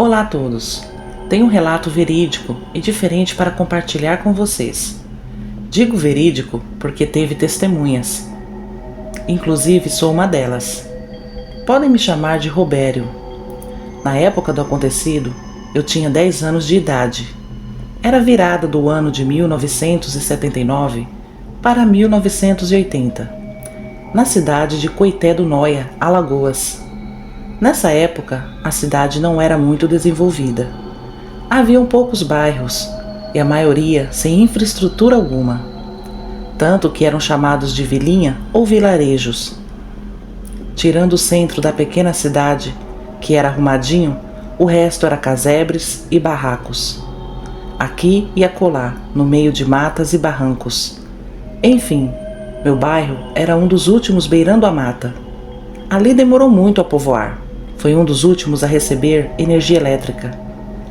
Olá a todos! Tenho um relato verídico e diferente para compartilhar com vocês. Digo verídico porque teve testemunhas. Inclusive sou uma delas. Podem me chamar de Robério. Na época do acontecido, eu tinha 10 anos de idade. Era a virada do ano de 1979 para 1980, na cidade de Coité do Noia, Alagoas. Nessa época, a cidade não era muito desenvolvida. Haviam poucos bairros, e a maioria sem infraestrutura alguma. Tanto que eram chamados de vilinha ou vilarejos. Tirando o centro da pequena cidade, que era arrumadinho, o resto era casebres e barracos. Aqui e acolá, no meio de matas e barrancos. Enfim, meu bairro era um dos últimos beirando a mata. Ali demorou muito a povoar. Foi um dos últimos a receber energia elétrica.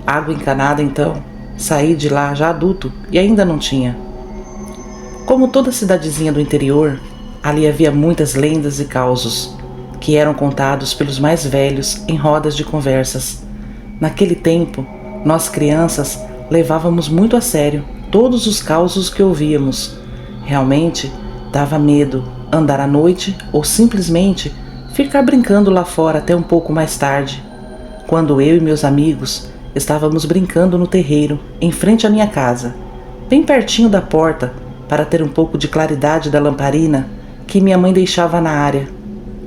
Água encanada então, saí de lá já adulto e ainda não tinha. Como toda cidadezinha do interior, ali havia muitas lendas e causos, que eram contados pelos mais velhos em rodas de conversas. Naquele tempo, nós crianças levávamos muito a sério todos os causos que ouvíamos. Realmente, dava medo andar à noite ou simplesmente ficar brincando lá fora até um pouco mais tarde, quando eu e meus amigos estávamos brincando no terreiro, em frente à minha casa, bem pertinho da porta, para ter um pouco de claridade da lamparina que minha mãe deixava na área.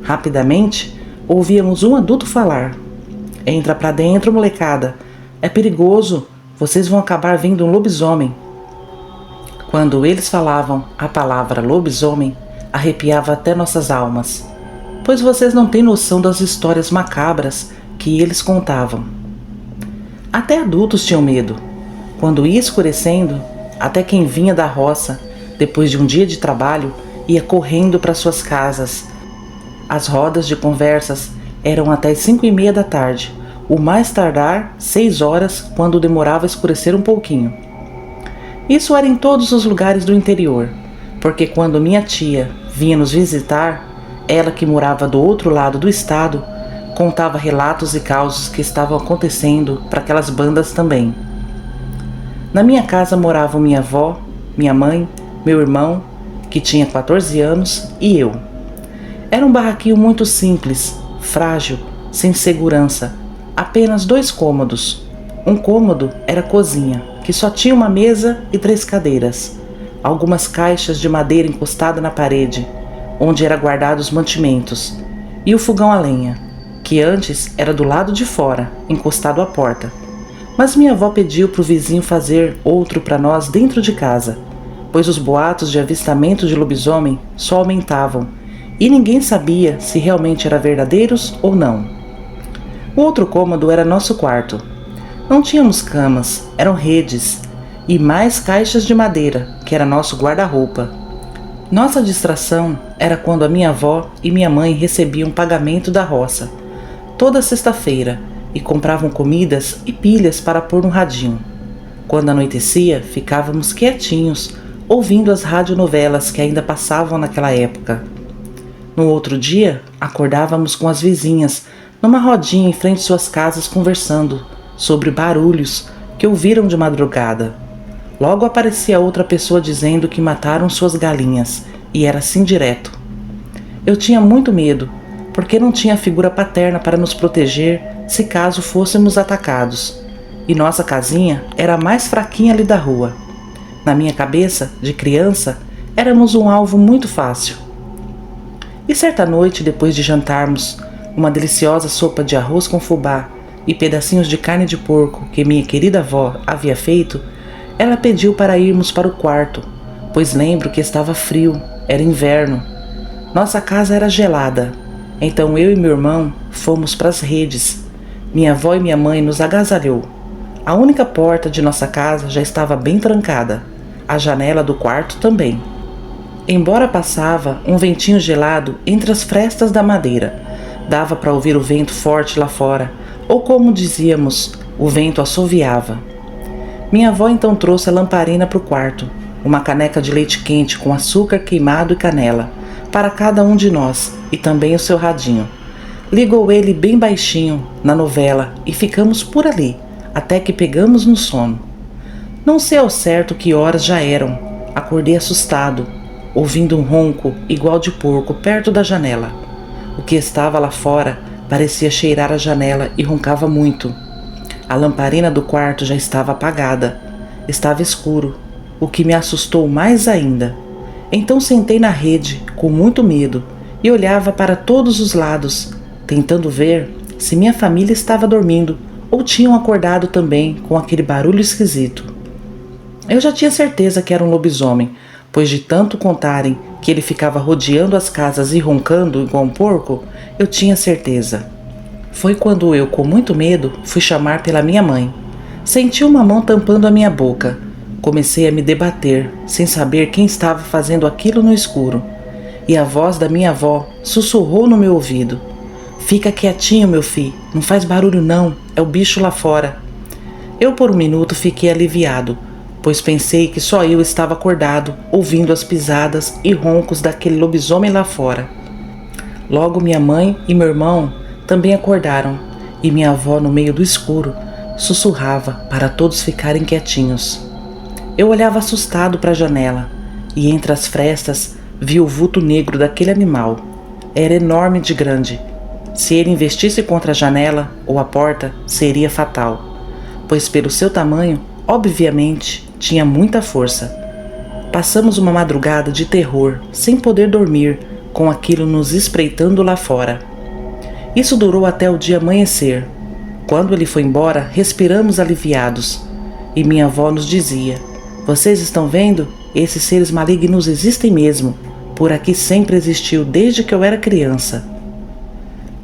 Rapidamente, ouvíamos um adulto falar: "Entra pra dentro, molecada. É perigoso. Vocês vão acabar vendo um lobisomem." Quando eles falavam a palavra lobisomem, arrepiava até nossas almas, pois vocês não têm noção das histórias macabras que eles contavam. Até adultos tinham medo. Quando ia escurecendo, até quem vinha da roça, depois de um dia de trabalho, ia correndo para suas casas. As rodas de conversas eram até as 5:30 da tarde, o mais tardar 6 horas, quando demorava a escurecer um pouquinho. Isso era em todos os lugares do interior, porque quando minha tia vinha nos visitar, ela que morava do outro lado do estado, contava relatos e causos que estavam acontecendo para aquelas bandas também. Na minha casa moravam minha avó, minha mãe, meu irmão, que tinha 14 anos, e eu. Era um barraquinho muito simples, frágil, sem segurança, apenas 2 cômodos. Um cômodo era a cozinha, que só tinha uma mesa e 3 cadeiras, algumas caixas de madeira encostadas na parede, onde eram guardados os mantimentos, e o fogão a lenha, que antes era do lado de fora, encostado à porta. Mas minha avó pediu para o vizinho fazer outro para nós dentro de casa, pois os boatos de avistamento de lobisomem só aumentavam, e ninguém sabia se realmente eram verdadeiros ou não. O outro cômodo era nosso quarto. Não tínhamos camas, eram redes, e mais caixas de madeira, que era nosso guarda-roupa. Nossa distração era quando a minha avó e minha mãe recebiam pagamento da roça, toda sexta-feira, e compravam comidas e pilhas para pôr no radinho. Quando anoitecia, ficávamos quietinhos, ouvindo as radionovelas que ainda passavam naquela época. No outro dia, acordávamos com as vizinhas, numa rodinha em frente às suas casas conversando sobre barulhos que ouviram de madrugada. Logo aparecia outra pessoa dizendo que mataram suas galinhas, e era assim direto. Eu tinha muito medo, porque não tinha figura paterna para nos proteger se caso fôssemos atacados, e nossa casinha era a mais fraquinha ali da rua. Na minha cabeça, de criança, éramos um alvo muito fácil. E certa noite, depois de jantarmos uma deliciosa sopa de arroz com fubá e pedacinhos de carne de porco que minha querida avó havia feito, ela pediu para irmos para o quarto, pois lembro que estava frio, era inverno. Nossa casa era gelada, então eu e meu irmão fomos para as redes. Minha avó e minha mãe nos agasalhou. A única porta de nossa casa já estava bem trancada, a janela do quarto também. Embora passava um ventinho gelado entre as frestas da madeira, dava para ouvir o vento forte lá fora, ou como dizíamos, o vento assoviava. Minha avó então trouxe a lamparina para o quarto, uma caneca de leite quente com açúcar queimado e canela, para cada um de nós, e também o seu radinho. Ligou ele bem baixinho na novela e ficamos por ali, até que pegamos no sono. Não sei ao certo que horas já eram. Acordei assustado, ouvindo um ronco igual de porco perto da janela. O que estava lá fora parecia cheirar a janela e roncava muito. A lamparina do quarto já estava apagada. Estava escuro, o que me assustou mais ainda. Então sentei na rede, com muito medo, e olhava para todos os lados, tentando ver se minha família estava dormindo ou tinham acordado também com aquele barulho esquisito. Eu já tinha certeza que era um lobisomem, pois de tanto contarem que ele ficava rodeando as casas e roncando igual um porco, eu tinha certeza. Foi quando eu, com muito medo, fui chamar pela minha mãe. Senti uma mão tampando a minha boca. Comecei a me debater, sem saber quem estava fazendo aquilo no escuro. E a voz da minha avó sussurrou no meu ouvido: "Fica quietinho, meu filho, não faz barulho não, é o bicho lá fora." Eu por um minuto fiquei aliviado, pois pensei que só eu estava acordado, ouvindo as pisadas e roncos daquele lobisomem lá fora. Logo minha mãe e meu irmão também acordaram, e minha avó, no meio do escuro, sussurrava para todos ficarem quietinhos. Eu olhava assustado para a janela, e entre as frestas vi o vulto negro daquele animal. Era enorme de grande. Se ele investisse contra a janela ou a porta, seria fatal, pois pelo seu tamanho, obviamente, tinha muita força. Passamos uma madrugada de terror, sem poder dormir, com aquilo nos espreitando lá fora. Isso durou até o dia amanhecer. Quando ele foi embora, respiramos aliviados, e minha avó nos dizia: "Vocês estão vendo? Esses seres malignos existem mesmo. Por aqui sempre existiu desde que eu era criança."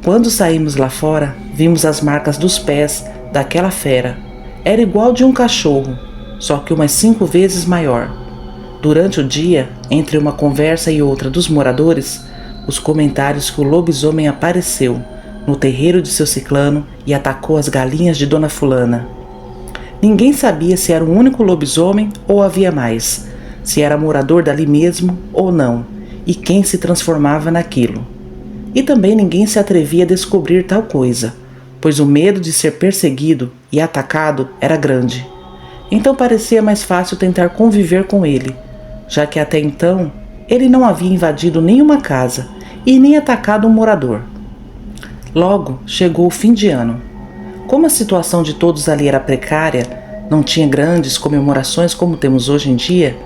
Quando saímos lá fora, vimos as marcas dos pés daquela fera. Era igual de um cachorro, só que umas 5 vezes maior. Durante o dia, entre uma conversa e outra dos moradores, os comentários que o lobisomem apareceu no terreiro de seu ciclano e atacou as galinhas de Dona Fulana. Ninguém sabia se era um único lobisomem ou havia mais, se era morador dali mesmo ou não, e quem se transformava naquilo. E também ninguém se atrevia a descobrir tal coisa, pois o medo de ser perseguido e atacado era grande. Então parecia mais fácil tentar conviver com ele, já que até então ele não havia invadido nenhuma casa e nem atacado um morador. Logo chegou o fim de ano. Como a situação de todos ali era precária, não tinha grandes comemorações como temos hoje em dia,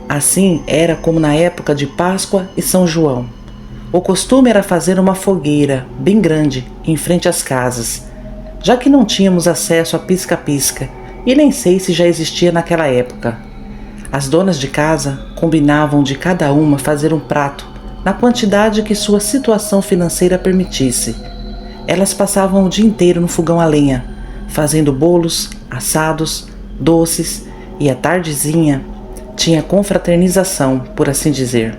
assim era como na época de Páscoa e São João. O costume era fazer uma fogueira bem grande em frente às casas, já que não tínhamos acesso a pisca-pisca e nem sei se já existia naquela época. As donas de casa combinavam de cada uma fazer um prato na quantidade que sua situação financeira permitisse. Elas passavam o dia inteiro no fogão a lenha, fazendo bolos, assados, doces, e à tardezinha tinha confraternização, por assim dizer,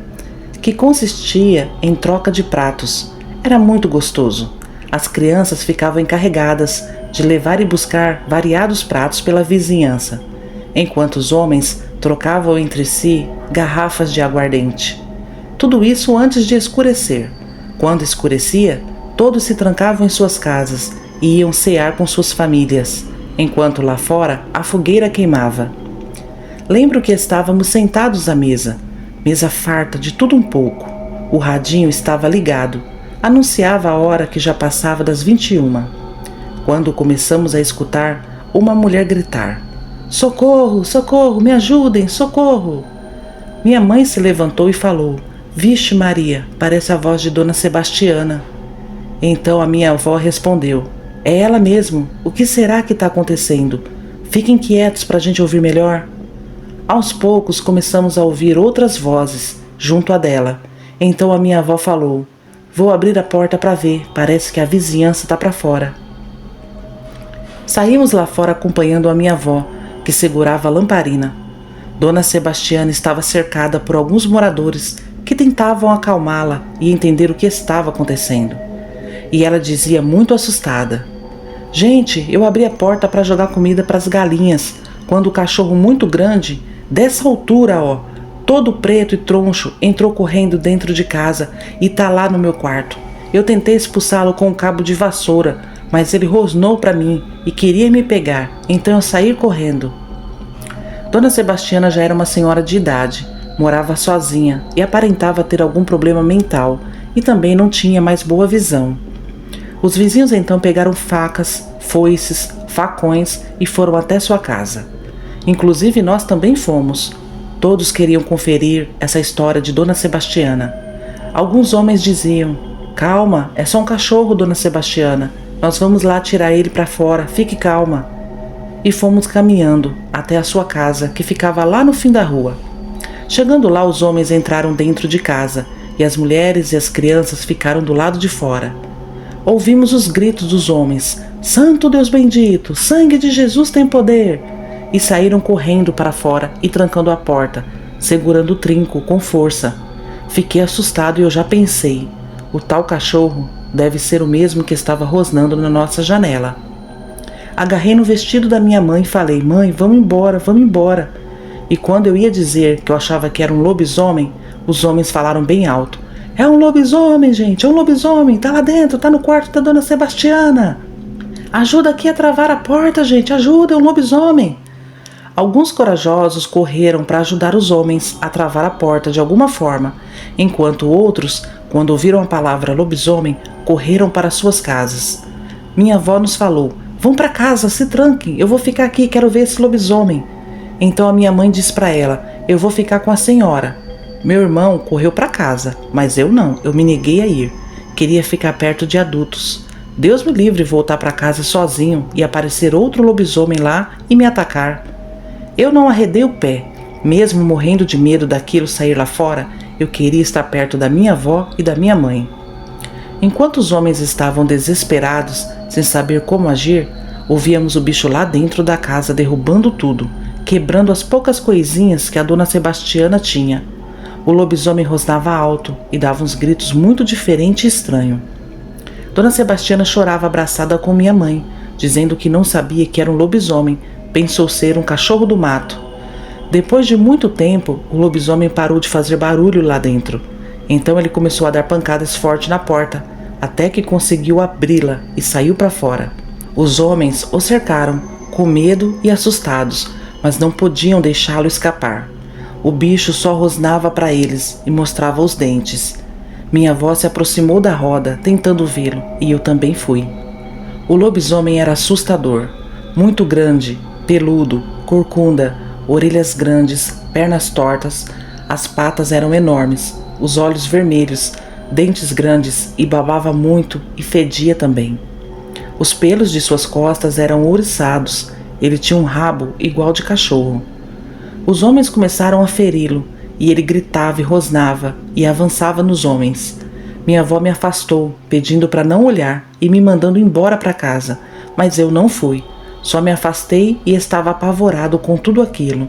que consistia em troca de pratos. Era muito gostoso. As crianças ficavam encarregadas de levar e buscar variados pratos pela vizinhança, enquanto os homens trocavam entre si garrafas de aguardente. Tudo isso antes de escurecer. Quando escurecia, todos se trancavam em suas casas e iam cear com suas famílias, enquanto lá fora a fogueira queimava. Lembro que estávamos sentados à mesa farta de tudo um pouco. O radinho estava ligado, anunciava a hora que já passava das 21, quando começamos a escutar uma mulher gritar: "Socorro, socorro, me ajudem, socorro!" Minha mãe se levantou e falou: "Vixe Maria, parece a voz de Dona Sebastiana." Então a minha avó respondeu: "É ela mesmo, o que será que está acontecendo? Fiquem quietos para a gente ouvir melhor." Aos poucos começamos a ouvir outras vozes junto à dela. Então a minha avó falou: "Vou abrir a porta para ver, parece que a vizinhança está para fora." Saímos lá fora acompanhando a minha avó, que segurava a lamparina. Dona Sebastiana estava cercada por alguns moradores que tentavam acalmá-la e entender o que estava acontecendo. E ela dizia muito assustada: "Gente, eu abri a porta para jogar comida para as galinhas, quando o cachorro muito grande, dessa altura, todo preto e troncho, entrou correndo dentro de casa e tá lá no meu quarto. Eu tentei expulsá-lo com um cabo de vassoura, mas ele rosnou para mim e queria me pegar, então eu saí correndo. Dona Sebastiana já era uma senhora de idade, morava sozinha e aparentava ter algum problema mental e também não tinha mais boa visão. Os vizinhos então pegaram facas, foices, facões e foram até sua casa. Inclusive nós também fomos. Todos queriam conferir essa história de Dona Sebastiana. Alguns homens diziam: "Calma, é só um cachorro, Dona Sebastiana. Nós vamos lá tirar ele para fora, fique calma." E fomos caminhando até a sua casa, que ficava lá no fim da rua. Chegando lá, os homens entraram dentro de casa e as mulheres e as crianças ficaram do lado de fora. Ouvimos os gritos dos homens: "Santo Deus bendito, sangue de Jesus tem poder!" E saíram correndo para fora e trancando a porta, segurando o trinco com força. Fiquei assustado e eu já pensei: o tal cachorro deve ser o mesmo que estava rosnando na nossa janela. Agarrei no vestido da minha mãe e falei: "Mãe, vamos embora, vamos embora." E quando eu ia dizer que eu achava que era um lobisomem, os homens falaram bem alto: "É um lobisomem, gente, é um lobisomem, tá lá dentro, tá no quarto da Dona Sebastiana. Ajuda aqui a travar a porta, gente, ajuda, é um lobisomem." Alguns corajosos correram para ajudar os homens a travar a porta de alguma forma, enquanto outros, quando ouviram a palavra lobisomem, correram para suas casas. Minha avó nos falou: "Vão para casa, se tranquem, eu vou ficar aqui, quero ver esse lobisomem." Então a minha mãe disse para ela: "Eu vou ficar com a senhora." Meu irmão correu para casa, mas eu não, eu me neguei a ir. Queria ficar perto de adultos. Deus me livre voltar para casa sozinho e aparecer outro lobisomem lá e me atacar. Eu não arredei o pé. Mesmo morrendo de medo daquilo sair lá fora, eu queria estar perto da minha avó e da minha mãe. Enquanto os homens estavam desesperados, sem saber como agir, ouvíamos o bicho lá dentro da casa derrubando tudo, quebrando as poucas coisinhas que a Dona Sebastiana tinha. O lobisomem rosnava alto e dava uns gritos muito diferentes e estranhos. Dona Sebastiana chorava abraçada com minha mãe, dizendo que não sabia que era um lobisomem, pensou ser um cachorro do mato. Depois de muito tempo, o lobisomem parou de fazer barulho lá dentro. Então ele começou a dar pancadas fortes na porta, até que conseguiu abri-la e saiu para fora. Os homens o cercaram, com medo e assustados, mas não podiam deixá-lo escapar. O bicho só rosnava para eles e mostrava os dentes. Minha avó se aproximou da roda, tentando vê-lo, e eu também fui. O lobisomem era assustador, muito grande, peludo, corcunda, orelhas grandes, pernas tortas, as patas eram enormes, os olhos vermelhos, dentes grandes e babava muito e fedia também. Os pelos de suas costas eram ouriçados, ele tinha um rabo igual de cachorro. Os homens começaram a feri-lo e ele gritava e rosnava e avançava nos homens. Minha avó me afastou, pedindo para não olhar e me mandando embora para casa, mas eu não fui. Só me afastei e estava apavorado com tudo aquilo.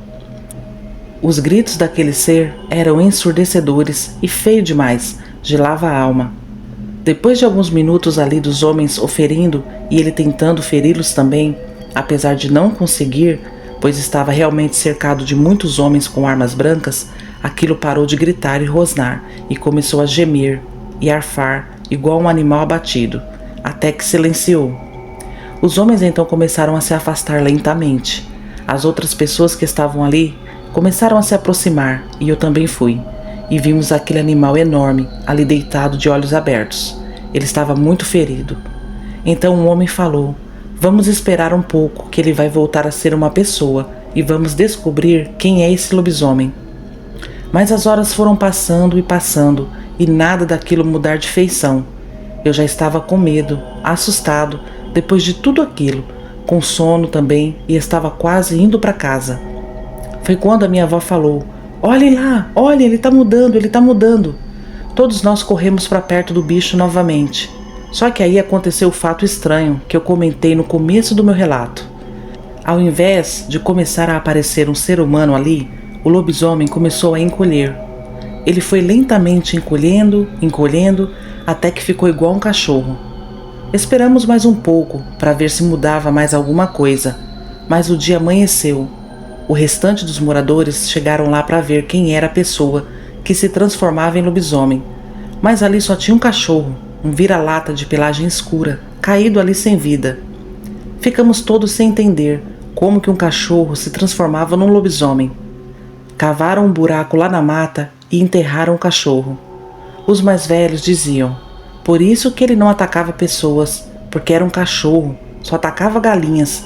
Os gritos daquele ser eram ensurdecedores e feio demais, gelava a alma. Depois de alguns minutos ali dos homens o ferindo e ele tentando feri-los também, apesar de não conseguir, pois estava realmente cercado de muitos homens com armas brancas, aquilo parou de gritar e rosnar e começou a gemer e arfar igual um animal abatido, até que silenciou. Os homens então começaram a se afastar lentamente. As outras pessoas que estavam ali começaram a se aproximar e eu também fui. E vimos aquele animal enorme ali deitado de olhos abertos. Ele estava muito ferido. Então um homem falou: "Vamos esperar um pouco que ele vai voltar a ser uma pessoa e vamos descobrir quem é esse lobisomem." Mas as horas foram passando e nada daquilo mudar de feição. Eu já estava com medo, assustado, depois de tudo aquilo, com sono também e estava quase indo para casa. Foi quando a minha avó falou: "Olhem lá, olhem, ele está mudando, ele está mudando." Todos nós corremos para perto do bicho novamente. Só que aí aconteceu o fato estranho que eu comentei no começo do meu relato. Ao invés de começar a aparecer um ser humano ali, o lobisomem começou a encolher. Ele foi lentamente encolhendo, até que ficou igual um cachorro. Esperamos mais um pouco para ver se mudava mais alguma coisa, mas o dia amanheceu. O restante dos moradores chegaram lá para ver quem era a pessoa que se transformava em lobisomem, mas ali só tinha um cachorro. um vira-lata de pelagem escura, caído ali sem vida. Ficamos todos sem entender como que um cachorro se transformava num lobisomem. Cavaram um buraco lá na mata e enterraram o cachorro. Os mais velhos diziam, por isso que ele não atacava pessoas, porque era um cachorro, só atacava galinhas.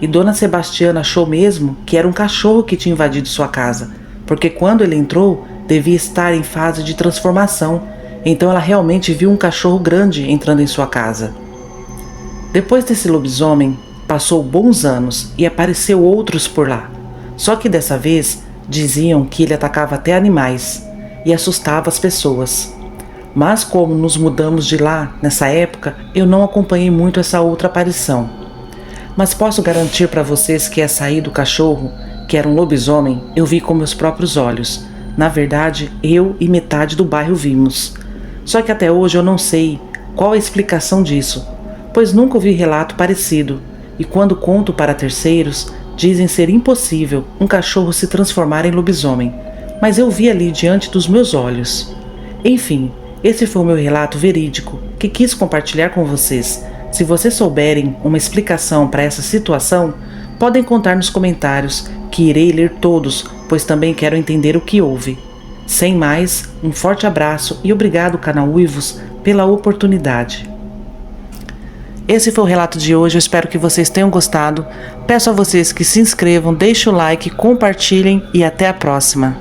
E Dona Sebastiana achou mesmo que era um cachorro que tinha invadido sua casa, porque quando ele entrou, devia estar em fase de transformação, então ela realmente viu um cachorro grande entrando em sua casa. Depois desse lobisomem, passou bons anos e apareceu outros por lá. Só que dessa vez, diziam que ele atacava até animais e assustava as pessoas. Mas como nos mudamos de lá nessa época, eu não acompanhei muito essa outra aparição. Mas posso garantir para vocês que essa aí do cachorro, que era um lobisomem, eu vi com meus próprios olhos. Na verdade, eu e metade do bairro vimos. Só que até hoje eu não sei qual a explicação disso, pois nunca ouvi relato parecido, e quando conto para terceiros, dizem ser impossível um cachorro se transformar em lobisomem, mas eu vi ali diante dos meus olhos. Enfim, esse foi o meu relato verídico que quis compartilhar com vocês. Se vocês souberem uma explicação para essa situação, podem contar nos comentários, que irei ler todos, pois também quero entender o que houve. Sem mais, um forte abraço e obrigado, canal Uivos, pela oportunidade. Esse foi o relato de hoje, eu espero que vocês tenham gostado. Peço a vocês que se inscrevam, deixem o like, compartilhem e até a próxima.